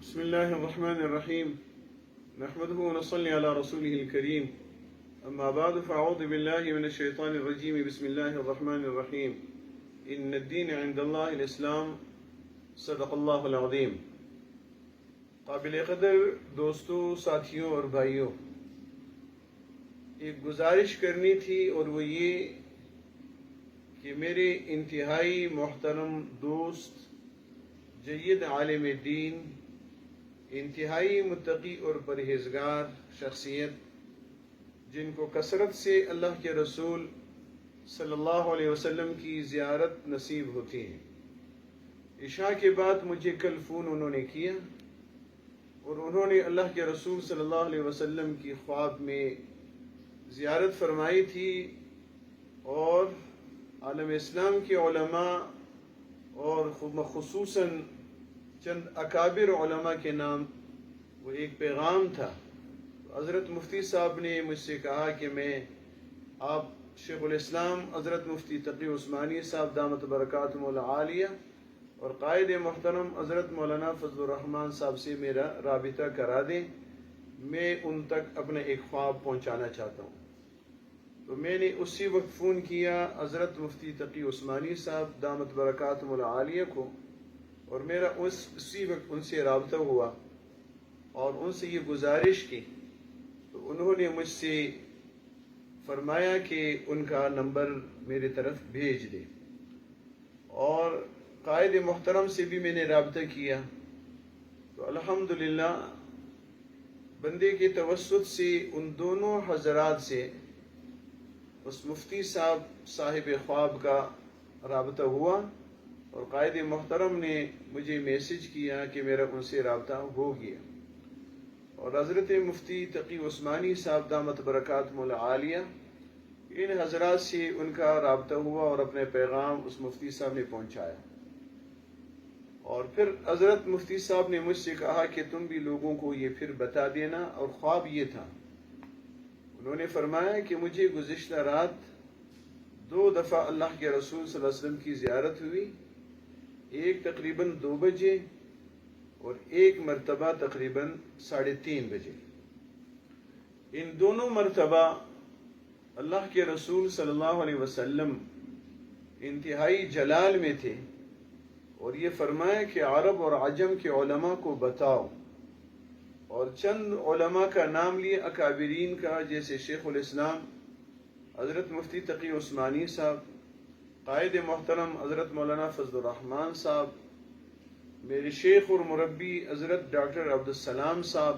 بسم الله الرحمن الرحيم نحمده ونصلي على رسوله الكريم أما بعد فأعوذ بالله من الشيطان الرجيم بسم الله الرحمن الرحيم إن الدين عند الله الإسلام صدق الله العظيم. قابل قدر دوستوں، ساتھیوں اور بھائیوں، ایک گزارش کرنی تھی اور وہ یہ کہ میرے انتہائی محترم دوست، جید عالم دین، انتہائی متقی اور پرہیزگار شخصیت، جن کو کثرت سے اللہ کے رسول صلی اللہ علیہ وسلم کی زیارت نصیب ہوتی ہے، عشاء کے بعد مجھے کل فون انہوں نے کیا اور انہوں نے اللہ کے رسول صلی اللہ علیہ وسلم کی خواب میں زیارت فرمائی تھی، اور عالم اسلام کے علماء اور خصوصاً چند اکابر علماء کے نام وہ ایک پیغام تھا. حضرت مفتی صاحب نے مجھ سے کہا کہ میں آپ شیخ الاسلام حضرت مفتی تقی عثمانی صاحب دامت برکاتہم العالیہ اور قائد محترم حضرت مولانا فضل الرحمان صاحب سے میرا رابطہ کرا دیں، میں ان تک اپنا ایک خواب پہنچانا چاہتا ہوں. تو میں نے اسی وقت فون کیا حضرت مفتی تقی عثمانی صاحب دامت برکاتہم العالیہ کو، اور میرا اسی وقت ان سے رابطہ ہوا اور ان سے یہ گزارش کی. تو انہوں نے مجھ سے فرمایا کہ ان کا نمبر میرے طرف بھیج دے، اور قائد محترم سے بھی میں نے رابطہ کیا. تو الحمدللہ بندے کے توسط سے ان دونوں حضرات سے، اس مفتی صاحب خواب کا رابطہ ہوا، اور قائد محترم نے مجھے میسج کیا کہ میرا ان سے رابطہ ہو گیا، اور حضرت مفتی تقی عثمانی صاحب دامت برکاتہم العالیہ، ان حضرات سے ان کا رابطہ ہوا اور اپنے پیغام اس مفتی صاحب نے پہنچایا. اور پھر حضرت مفتی صاحب نے مجھ سے کہا کہ تم بھی لوگوں کو یہ پھر بتا دینا. اور خواب یہ تھا، انہوں نے فرمایا کہ مجھے گزشتہ رات 2 دفعہ اللہ کے رسول صلی اللہ علیہ وسلم کی زیارت ہوئی، ایک تقریباً 2 بجے اور ایک مرتبہ تقریباً 3:30 بجے. ان دونوں مرتبہ اللہ کے رسول صلی اللہ علیہ وسلم انتہائی جلال میں تھے، اور یہ فرمایا کہ عرب اور عجم کے علماء کو بتاؤ، اور چند علماء کا نام لیے اکابرین کا، جیسے شیخ الاسلام حضرت مفتی تقی عثمانی صاحب، قائد محترم حضرت مولانا فضل الرحمان صاحب، میرے شیخ اور مربی حضرت ڈاکٹر عبدالسلام صاحب،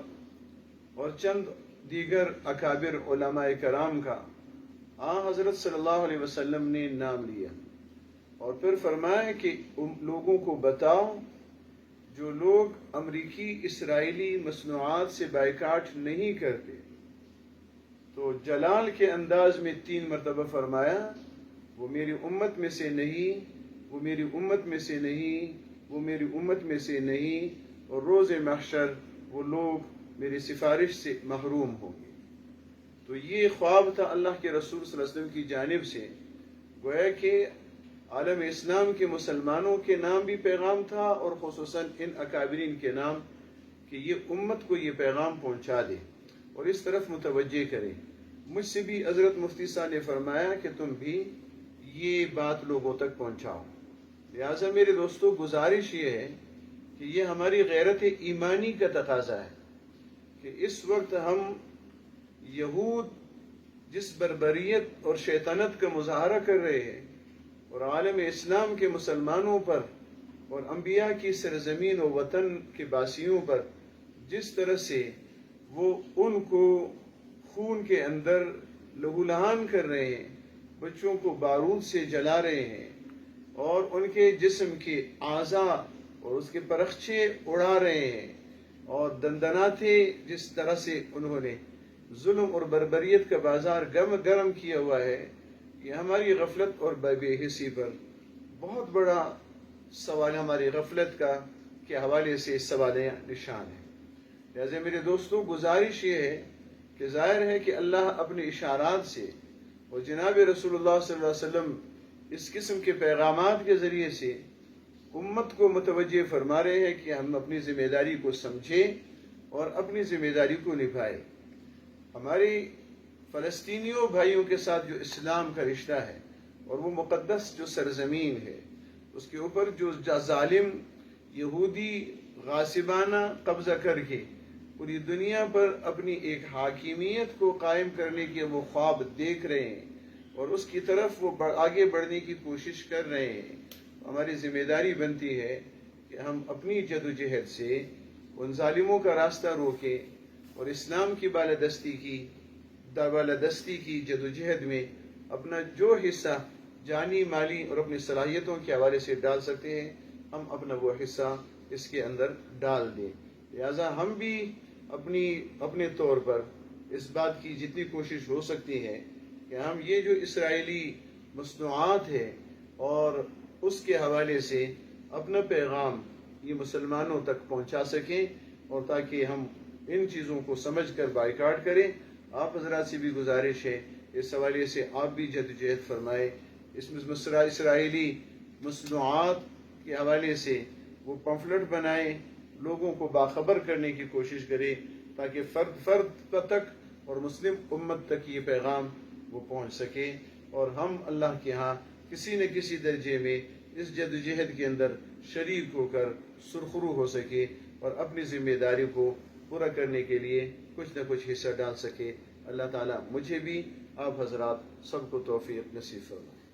اور چند دیگر اکابر علماء کرام کا حضرت صلی اللہ علیہ وسلم نے نام لیا، اور پھر فرمایا کہ لوگوں کو بتاؤ جو لوگ امریکی اسرائیلی مصنوعات سے بائیکاٹ نہیں کرتے. تو جلال کے انداز میں 3 مرتبہ فرمایا، وہ میری امت میں سے نہیں، وہ میری امت میں سے نہیں، وہ میری امت میں سے نہیں، اور روز محشر وہ لوگ میری سفارش سے محروم ہوں گے. تو یہ خواب تھا اللہ کے رسول صلی اللہ علیہ وسلم کی جانب سے، گویا کہ عالم اسلام کے مسلمانوں کے نام بھی پیغام تھا، اور خصوصاً ان اکابرین کے نام، کہ یہ امت کو یہ پیغام پہنچا دے اور اس طرف متوجہ کرے. مجھ سے بھی حضرت مفتی صاحب نے فرمایا کہ تم بھی یہ بات لوگوں تک پہنچاؤ. لہٰذا میرے دوستو، گزارش یہ ہے کہ یہ ہماری غیرت ایمانی کا تقاضا ہے کہ اس وقت ہم یہود جس بربریت اور شیطنت کا مظاہرہ کر رہے ہیں، اور عالم اسلام کے مسلمانوں پر اور انبیاء کی سرزمین و وطن کے باسیوں پر جس طرح سے وہ ان کو خون کے اندر لہولہان کر رہے ہیں، بچوں کو بارود سے جلا رہے ہیں، اور ان کے جسم کے اعضاء اور اس کے پرخچے اڑا رہے ہیں، اور دندناتے جس طرح سے انہوں نے ظلم اور بربریت کا بازار گرم کیا ہوا ہے، یہ ہماری غفلت اور بے حسی پر بہت بڑا سوال، ہماری غفلت کا کے حوالے سے سوال نشان ہے. لہذا میرے دوستوں، گزارش یہ ہے کہ ظاہر ہے کہ اللہ اپنے اشارات سے اور جناب رسول اللہ صلی اللہ علیہ وسلم اس قسم کے پیغامات کے ذریعے سے امت کو متوجہ فرما رہے ہیں کہ ہم اپنی ذمہ داری کو سمجھیں اور اپنی ذمہ داری کو نبھائیں۔ ہماری فلسطینیوں بھائیوں کے ساتھ جو اسلام کا رشتہ ہے اور وہ مقدس جو سرزمین ہے، اس کے اوپر جو ظالم یہودی غاصبانہ قبضہ کر کے پوری دنیا پر اپنی ایک حاکمیت کو قائم کرنے کے وہ خواب دیکھ رہے ہیں اور اس کی طرف وہ آگے بڑھنے کی کوشش کر رہے ہیں، ہماری ذمہ داری بنتی ہے کہ ہم اپنی جدوجہد سے ان ظالموں کا راستہ روکیں اور اسلام کی بالادستی کی جدوجہد میں اپنا جو حصہ جانی مالی اور اپنی صلاحیتوں کے حوالے سے ڈال سکتے ہیں ہم اپنا وہ حصہ اس کے اندر ڈال دیں۔ لہذا ہم بھی اپنے طور پر اس بات کی جتنی کوشش ہو سکتی ہے کہ ہم یہ جو اسرائیلی مصنوعات ہے اور اس کے حوالے سے اپنا پیغام یہ مسلمانوں تک پہنچا سکیں اور تاکہ ہم ان چیزوں کو سمجھ کر بائیکاٹ کریں۔ آپ حضرات سے بھی گزارش ہے اس حوالے سے آپ بھی جدوجہد فرمائیں، اس اسرائیلی مصنوعات کے حوالے سے وہ پمفلٹ بنائیں، لوگوں کو باخبر کرنے کی کوشش کریں تاکہ فرد تک اور مسلم امت تک یہ پیغام وہ پہنچ سکے اور ہم اللہ کے ہاں کسی نہ کسی درجے میں اس جدوجہد کے اندر شریک ہو کر سرخرو ہو سکے اور اپنی ذمہ داری کو پورا کرنے کے لیے کچھ نہ کچھ حصہ ڈال سکے۔ اللہ تعالیٰ مجھے بھی آپ حضرات سب کو توفیق نصیب فرمائے۔